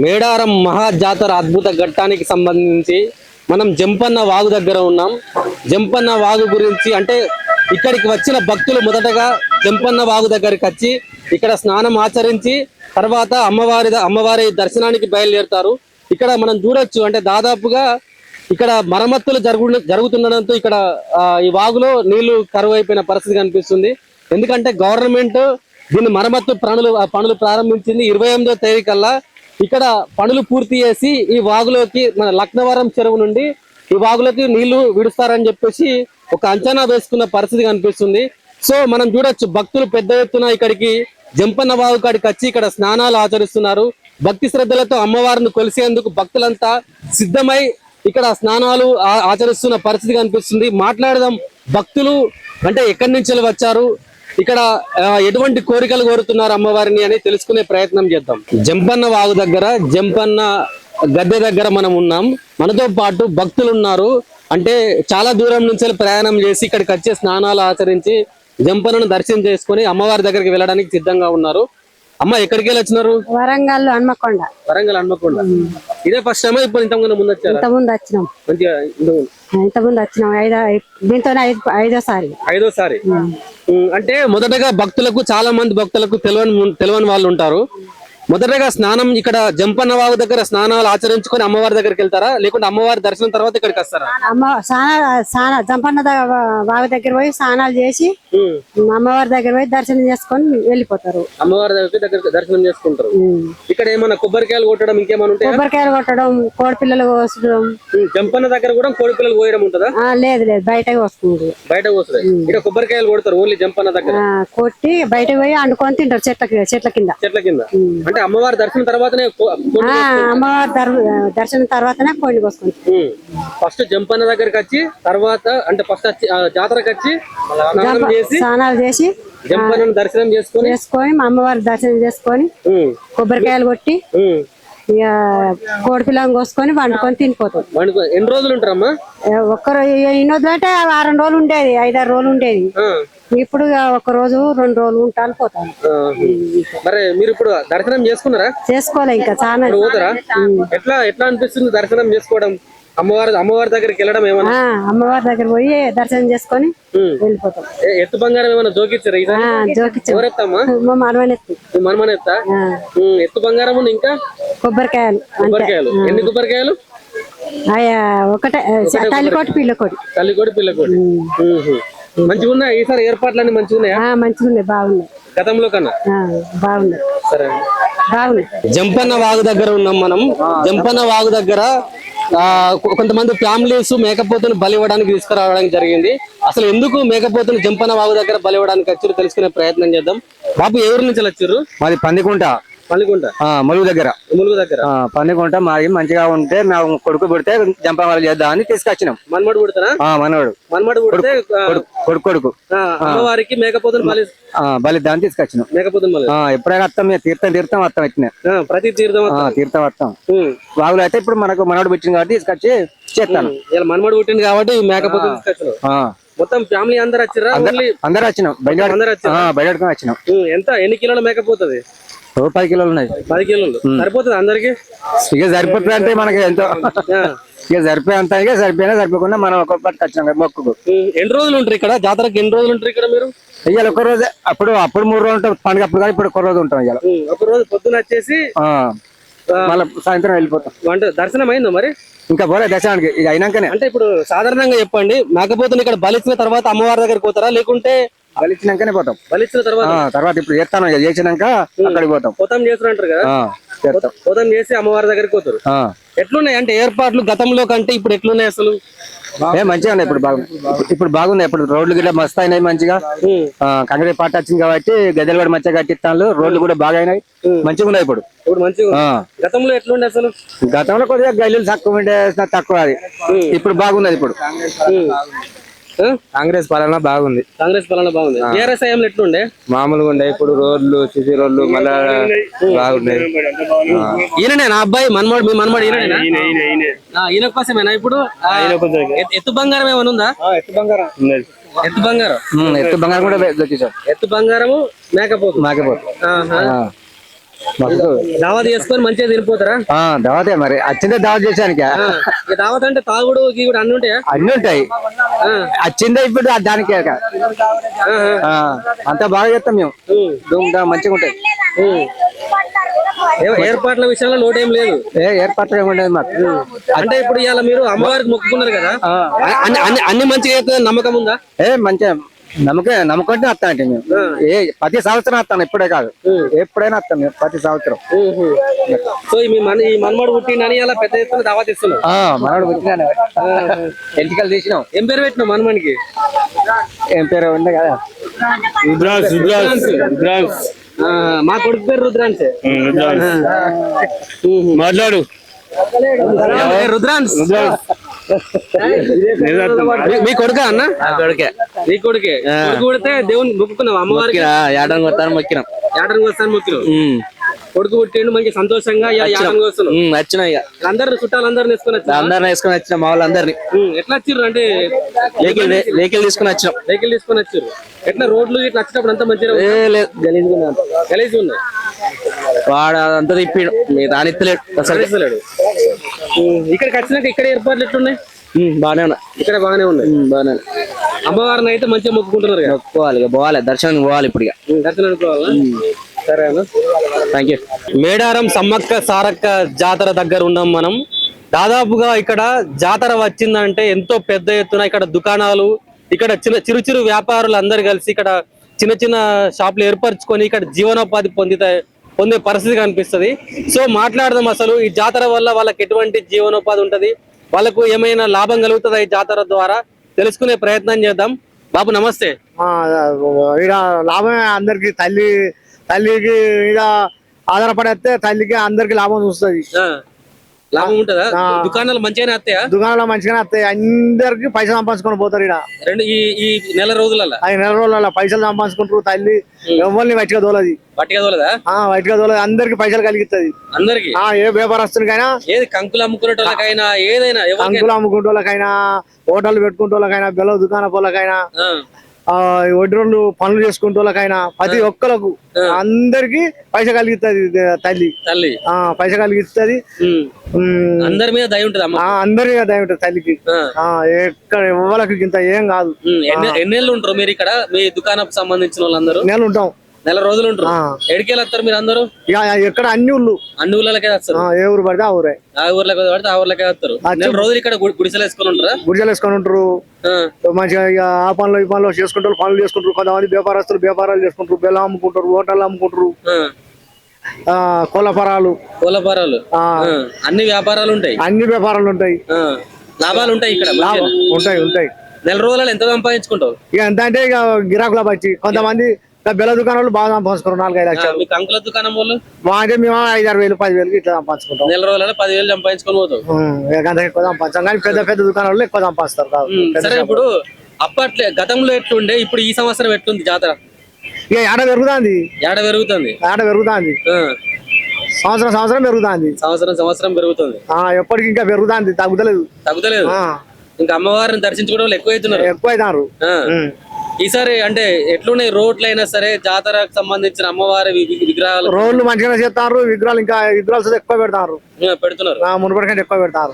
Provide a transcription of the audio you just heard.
మేడారం మహా జాతర అద్భుత ఘట్టానికి సంబంధించి మనం జంపన్న వాగు దగ్గర ఉన్నాం. జంపన్న వాగు గురించి అంటే ఇక్కడికి వచ్చిన భక్తులు మొదటగా జంపన్న వాగు దగ్గరికి వచ్చి ఇక్కడ స్నానం ఆచరించి తర్వాత అమ్మవారి దర్శనానికి బయలుదేరుతారు. ఇక్కడ మనం చూడొచ్చు అంటే దాదాపుగా ఇక్కడ మరమ్మతులు జరుగుతుండడంతో ఇక్కడ ఈ వాగులో నీళ్లు కరువైపోయిన పరిస్థితి కనిపిస్తుంది. ఎందుకంటే గవర్నమెంట్ దీన్ని మరమ్మతు పనులు ప్రారంభించింది 28వ తేదీ కల్లా. ఇక్కడ పనులు పూర్తి చేసి ఈ వాగులోకి మన లక్నవరం చెరువు నుండి ఈ వాగులోకి నీళ్లు విడుస్తారని చెప్పేసి ఒక అంచనా వేసుకున్న పరిస్థితి కనిపిస్తుంది. సో మనం చూడొచ్చు భక్తులు పెద్ద ఎత్తున ఇక్కడికి జంపన్న వాగు కాడికి వచ్చి ఇక్కడ స్నానాలు ఆచరిస్తున్నారు. భక్తి శ్రద్ధలతో అమ్మవారిని కొలిసేందుకు భక్తులంతా సిద్ధమై ఇక్కడ స్నానాలు ఆచరిస్తున్న పరిస్థితి కనిపిస్తుంది. మాట్లాడదాం భక్తులు అంటే ఎక్కడి నుంచి వచ్చారు, ఇక్కడ ఎటువంటి కోరికలు కోరుతున్నారు అమ్మవారిని అని తెలుసుకునే ప్రయత్నం చేద్దాం. జంపన్న వాగు దగ్గర జంపన్న గద్దె దగ్గర మనం ఉన్నాం. మనతో పాటు భక్తులు ఉన్నారు. అంటే చాలా దూరం నుంచి ప్రయాణం చేసి ఇక్కడికి వచ్చే స్నానాలు ఆచరించి జంపన్నను దర్శనం చేసుకుని అమ్మవారి దగ్గరికి వెళ్ళడానికి సిద్ధంగా ఉన్నారు. అమ్మ ఎక్కడికి వెళ్ళి వచ్చినారు? వరంగల్ హన్మకొండ. వరంగల్ హన్మకొండ. ఇదే ఫస్ట్ టైం ఇప్పుడు ఇంతకుముందు వచ్చారు? ఇంతకుముందు వచ్చినాం. ఇంతకుముందు వచ్చినాం. దీంతో ఐదోసారి. అంటే మొదటగా భక్తులకు చాలా మంది భక్తులకు తెలియని వాళ్ళు ఉంటారు. మొదటగా స్నానం ఇక్కడ జంపన్న వాగు దగ్గర స్నానాలు ఆచరించుకొని అమ్మవారి దగ్గరికి వెళ్తారా, లేకుంటే అమ్మవారి దర్శనం తర్వాత ఇక్కడికి వస్తారా? జంపన్న వాగు దగ్గర పోయి స్నానాలు చేసి అమ్మవారి దగ్గర పోయి దర్శనం చేసుకొని వెళ్ళిపోతారు. అమ్మవారి దగ్గర దర్శనం చేసుకుంటారు. ఇక్కడ ఏమన్నా కొబ్బరికాయలు కొట్టడం ఇంకేమైనా ఉంటాయి? కొబ్బరికాయలు కొట్టడం, కోడి పిల్లలు కోసడం. జంపన్న దగ్గర కూడా కోడి పిల్లలు కోయడం ఉంటుందా? లేదు బయటకు వస్తుంది. బయటకు వస్తుంది. ఇక్కడ కొబ్బరికాయలు కొడతారు ఓన్లీ జంపన్న దగ్గర. కొట్టి బయటకు పోయి అండుకొని తింటారు చెట్ల కింద. అంటే అమ్మవారి దర్శనం తర్వాతనే కోడిని కోసుకుంటాం. ఫస్ట్ జంపన్న దగ్గరికి వచ్చి తర్వాత అంటే ఫస్ట్ జాతరకు వచ్చి స్నానాలు చేసి జంపన్నను దర్శనం చేసుకొని మా అమ్మవారి దర్శనం చేసుకొని కొబ్బరికాయలు కొట్టి ఇక కోడి పిల్లని కోసుకొని వండుకొని తినిపోతాం. ఎన్ని రోజులు ఉంటారమ్మా? ఒక్కరు ఎన్ని రోజులు అంటే 6 రోజులు ఉండేది, 5-6 రోజులు ఉండేది. ఇప్పుడు 1 రోజు 2 రోజులు ఉంటాను పోతాను. మరి మీరు ఇప్పుడు దర్శనం చేసుకున్నారా? చేసుకోలే ఇంకా చాలా. ఎట్లా అనిపిస్తుంది దర్శనం చేసుకోవడం? అమ్మవారి దగ్గరికి వెళ్ళడం ఏమన్నా? అమ్మవారి దగ్గర పోయి దర్శనం చేసుకొని వెళ్ళిపోతాం. ఎత్తు బంగారం ఏమన్నా జోకిచ్చారా? జోకిచ్చామా? మనమనెత్తా. ఎత్తు బంగారం ఇంకా కొబ్బరికాయలు. ఎన్ని కొబ్బరికాయలు? ఒకటే తల్లికోటి పిల్లకోటి. మంచిగా ఉన్నాయి ఈసారి ఏర్పాట్లన్నీ మంచిగా ఉన్నాయా? మంచిగా ఉన్నాయి, బాగున్నాయి. గతంలో కన్నా బాగున్నాయి. సరే బాగున్నాయి. జంపన్న వాగు దగ్గర ఉన్నాం మనం. జంపన్న వాగు దగ్గర కొంతమంది ఫ్యామిలీస్ మేకపోతును బలి ఇవ్వడానికి తీసుకురావడానికి జరిగింది. అసలు ఎందుకు మేకపోతును జంపన్న వాగు దగ్గర బలి ఇవ్వడానికి వచ్చారు తెలుసుకునే ప్రయత్నం చేద్దాం. బాబు ఏ ఊరు నుంచి వచ్చారు? మాది పందికుంట. ములుగు దగ్గర. పందికుంట. మాది మంచిగా ఉంటే మేము కొడుకు పుడితే జంపన్న చేద్దామని తీసుకొచ్చినాం. మనమడు పుడతారా? మనమడు పుడితే కొడుకు అమ్మవారికి మేకపోతును బలిద్దామని తీసుకొచ్చినాం. మేకపోతును ఎప్పుడైనా వస్తాం, తీర్థం వస్తాం వచ్చిన ప్రతి తీర్థం వస్తాం. వాగులు అయితే ఇప్పుడు మనకు మనవడు పుట్టింది కాబట్టి తీసుకొచ్చి చేస్తాను. మనమడు పుట్టింది కాబట్టి మేకపోతును తీసుకొచ్చినాం. మొత్తం ఫ్యామిలీ అందరు వచ్చారా? అందరు వచ్చినాం. బయట వచ్చినాం. ఎన్ని కిలోల మేకపోతుంది? 10 కిలోలు ఉన్నాయి. 10 కిలోలు సరిపోతుంది అందరికి? ఇక సరిపోతుంది అంటే మనకి ఎంతో ఇక సరిపోయేంత. ఇక సరిపోకుండా మనం ఒక్కొక్కటి వచ్చినాం మొక్కుకు. ఎన్ని రోజులు ఉంటారు ఇక్కడ జాతరకు? ఎన్ని రోజులు ఉంటారు ఇక్కడ మీరు? ఇవాళ 1 రోజే. అప్పుడు 3 రోజులు ఉంటాం పండుగ అప్పుడు, కానీ ఇప్పుడు 1 రోజు ఉంటాం. ఇవాళ 1 రోజు పొద్దున వచ్చేసి మళ్ళీ సాయంత్రం వెళ్ళిపోతాం. అంటే దర్శనం అయిందా మరి? ఇంకా పోలే దర్శనానికి. ఇక అయినాకనే. అంటే ఇప్పుడు సాధారణంగా చెప్పండి, మేకపోతుని ఇక్కడ బలిచ్చిన తర్వాత అమ్మవారి దగ్గరికి పోతారా, లేకుంటే బలిచ్చినాకనే పోతాం? బలిచ్చిన తర్వాత ఇప్పుడు చేస్తాను చేసినాక అక్కడికి పోతాం. పోతాం చేస్తున్నారు కదా? పోతాం చేసి అమ్మవారి దగ్గరికి పోతారు. ఎట్లున్నాయి అంటే ఏర్పాట్లు గతంలో కంటే ఇప్పుడు ఎట్లున్నాయి అసలు? మంచిగా ఉన్నాయి. ఇప్పుడు బాగున్నాయి. ఇప్పుడు రోడ్లు గిట్లా మస్తు అయినాయి మంచిగా. కాంగ్రెస్ పార్టీ వచ్చింది కాబట్టి గద్దెలు కూడా మంచిగా కట్టిస్తాను. రోడ్లు కూడా బాగా అయినాయి, మంచిగా ఉన్నాయి. ఇప్పుడు గతంలో ఎట్లుండే అసలు? గతంలో కొద్దిగా గల్లీలు తక్కువ ఉండే, తక్కువ. అది ఇప్పుడు బాగున్నది. ఇప్పుడు కాంగ్రెస్ పాలన బాగుంది. టీఆర్ఎస్ హయాంలో ఎట్లుండే? మామూలుగా ఉండే. ఇప్పుడు రోడ్లు, సిసి రోడ్లు మళ్ళా బాగున్నాయి. ఈయననే నా అబ్బాయి మనమడు, మీ మనమడు ఈయన కోసమేనా ఇప్పుడు? ఎత్తు బంగారం ఏమైనా ఉందా? ఎత్తు బంగారం కూడా ఎత్తు బంగారము మేకపోతు. మస్తు దావత్ చేసుకొని మంచిగా తినిపోతారా? దావతే మరి వచ్చిందే దావత్ చేసానికి ఈ దావత్ అంటే తాగుడు గీగుడు అన్ని ఉంటాయా? అన్ని ఉంటాయి. వచ్చిందే ఇప్పుడు దానికే అంత బాగా చేస్తాం మేము. మంచిగా ఉంటాయి. ఏర్పాట్ల విషయంలో లోటు ఏం లేదు. ఏర్పాట్లు ఏముండదు మాకు. అంటే ఇప్పుడు ఇవాళ మీరు అమ్మవారికి మొక్కుకున్నారు కదా, అన్ని మంచిగా అవుతుంది నమ్మకం ఉందా? మంచిగా నమ్మకం వస్తా అంటే మేము ప్రతి సంవత్సరం వస్తాను. ఇప్పుడే కాదు, ఎప్పుడైనా వస్తాం మేము ప్రతి సంవత్సరం. సో ఈ మన్మడు పుట్టిండని అలా పెద్ద ఎత్తున దావత్ ఇస్తున్నాం. మనవాడు పుట్టినా ఎంటికలు తీసినాం. ఏం పేరు పెట్టినాం మన్మడికి? ఏం పేరు ఉంది కదా, మా కొడుకు పేరు రుద్రాంశ్. మాట్లాడు. రుద్రాంశ్ మీ కొడుక అన్న? కొడుకే. మీ కొడుకే. కొడుకు పుడితే దేవుని మొక్కుకున్నాం అమ్మవారికి. ఏడాది వస్తాను మొక్కినాం. ఏడాది వస్తాను మొక్కినాం. కొడుకు పుట్టిండు మంచి సంతోషంగా వచ్చిన అందరు చుట్టాలందరిని వేసుకుని వచ్చి అందరిని వేసుకుని వచ్చిన మా వాళ్ళందరినీ. ఎట్లా వచ్చిర్రు అంటే వెహికల్ తీసుకుని వచ్చినాం. వెహికల్ తీసుకుని వచ్చారు. ఎట్లా రోడ్లు ఇట్లా వచ్చినప్పుడు అంతా మంచిగా గలీజ్ ఉన్నాయి. వాడు అంతా తిప్పిడు, మీ రానిత్తలేడు అసలు. ఇక్కడికి వచ్చినాక ఇక్కడ ఏర్పాట్లు ఎట్లున్నాయి? బాగానే ఉన్నాయి. ఇక్కడ బాగానే ఉన్నాయి. బాగానే అమ్మవారిని అయితే మంచిగా మొక్కుకుంటున్నారు కదా. మొక్కుకోవాలి, పోవాలి, దర్శనానికి పోవాలి. ఇప్పుడు దర్శనానికి పోవాలా? సరేనా, థ్యాంక్ యూ. మేడారం సమ్మక్క సారక్క జాతర దగ్గర ఉన్నాం మనం. దాదాపుగా ఇక్కడ జాతర వచ్చిందంటే ఎంతో పెద్ద ఎత్తున ఇక్కడ దుకాణాలు, ఇక్కడ చిరు వ్యాపారులు అందరు కలిసి ఇక్కడ చిన్న షాపులు ఏర్పరచుకొని ఇక్కడ జీవనోపాధి పొందే పరిస్థితి కనిపిస్తుంది. సో మాట్లాడదాం అసలు ఈ జాతర వల్ల వాళ్ళకి ఎటువంటి జీవనోపాధి ఉంటది, వాళ్ళకు ఏమైనా లాభం కలుగుతుందా ఈ జాతర ద్వారా తెలుసుకునే ప్రయత్నం చేద్దాం. బాబు నమస్తే. లాభమే అందరికి. తల్లికి ఇక ఆధారపడేస్తే తల్లికి అందరికి లాభం చూస్తుంది. లాభం ఉంటదా? దుకాణాలు మంచిగానే వస్తాయా? దుకాణాలు మంచిగానే వస్తాయి. అందరికి పైసలు సంపాదించుకొని పోతారు. ఇక్కడ ఈ నెల రోజులలో పైసలు సంపాదించుకుంటారు. తల్లి ఎవరిని వట్టిగా తోలది. వట్టిగా తోలది. అందరికి పైసలు కలిగిస్తుంది. అందరికి ఏ వ్యాపారస్తునికైనా, ఏది కంకులు అమ్ముకునేటోళ్ళకైనా, ఏదైనా కంకులు అమ్ముకుంటోళ్ళకైనా, హోటల్ పెట్టుకుంటోళ్ళకైనా, బెల్ల దుకాణ పోలకైనా, ఒడ్రోళ్ళు పనులు చేసుకుంటోళ్ళకైనా, ప్రతి ఒక్కరికి అందరికి పైస కలిగిస్తుంది తల్లి. పైస కలిగిస్తుంది. అందరి మీద దయ ఉంటుంది. అందరి మీద దయ ఉంటుంది తల్లికి. ఎక్కడ ఎవరికి ఇంత ఏం కాదు. ఎన్నేళ్ళు ఉంటారు మీరు ఇక్కడ? మీ దుకాణం సంబంధించిన వాళ్ళందరూ నెల ఉంటాం. నెల రోజులు ఉంటారు. ఎడికెళ్ళి వస్తారు మీరు అందరూ? ఎక్కడ అన్ని ఊళ్ళకే వస్తారు. ఏ ఊరు పడితే ఆ ఊరే. ఆ ఊర్లోకి పడితే ఆ ఊర్లోకే వస్తారు. నెల రోజులు ఇక్కడ గుడిసెలు వేసుకొని ఉంటారా? గుడిసెలు వేసుకొని ఉంటారు. మంచిగా ఆ పనులు ఈ పనులు చేసుకుంటారు. పనులు చేసుకుంటారు. కొంతమంది వ్యాపారస్తులు వ్యాపారాలు చేసుకుంటారు. బెల్లం అమ్ముకుంటారు. హోటల్ అమ్ముకుంటారు. కోళ్ళఫారాలు అన్ని వ్యాపారాలు ఉంటాయి. అన్ని వ్యాపారాలు ఉంటాయి. లాభాలు ఉంటాయి ఇక్కడ. ఉంటాయి. నెల రోజులలో ఎంత సంపాదించుకుంటావు? ఇక ఎంత అంటే ఇక గిరాకుల బట్టి. కొంతమంది బెల్ల దుకాణాలు బాగా సంపాదించుకుంటారు. 4-5 లక్షలు. మీకు అంకుల దుకాణం వాళ్ళు అంటే మేము 5-6 వేలు 10,000 ఇట్లా సంపాదించుకుంటాం. నెల రోజులలో 10,000 సంపాదించుకొని పోతాం. ఎక్కువ సంపాదించాం. కానీ పెద్ద దుకాణాలు ఎక్కువ సంపాదిస్తారు. సరే, ఇప్పుడు అప్పట్లో గతంలో ఎట్లుండే, ఇప్పుడు ఈ సంవత్సరం ఎట్లుంది జాతర? ఇక ఏడ పెరుగుతుంది. సంవత్సరం పెరుగుతుంది. ఎప్పటికి ఇంకా పెరుగుతుంది. తగ్గుతలేదు. ఇంకా అమ్మవారిని దర్శించుకోవడం ఎక్కువైతున్నారు. ఈసారి అంటే ఎట్లున్నాయి రోడ్లు అయినా సరే, జాతరకు సంబంధించిన అమ్మవారి విగ్రహాలు? రోడ్లు మంచిగానే చేస్తారు. విగ్రహాలు ఎక్కువ పెడుతున్నారు. మునుపటి కంటే ఎక్కువ పెడతారు.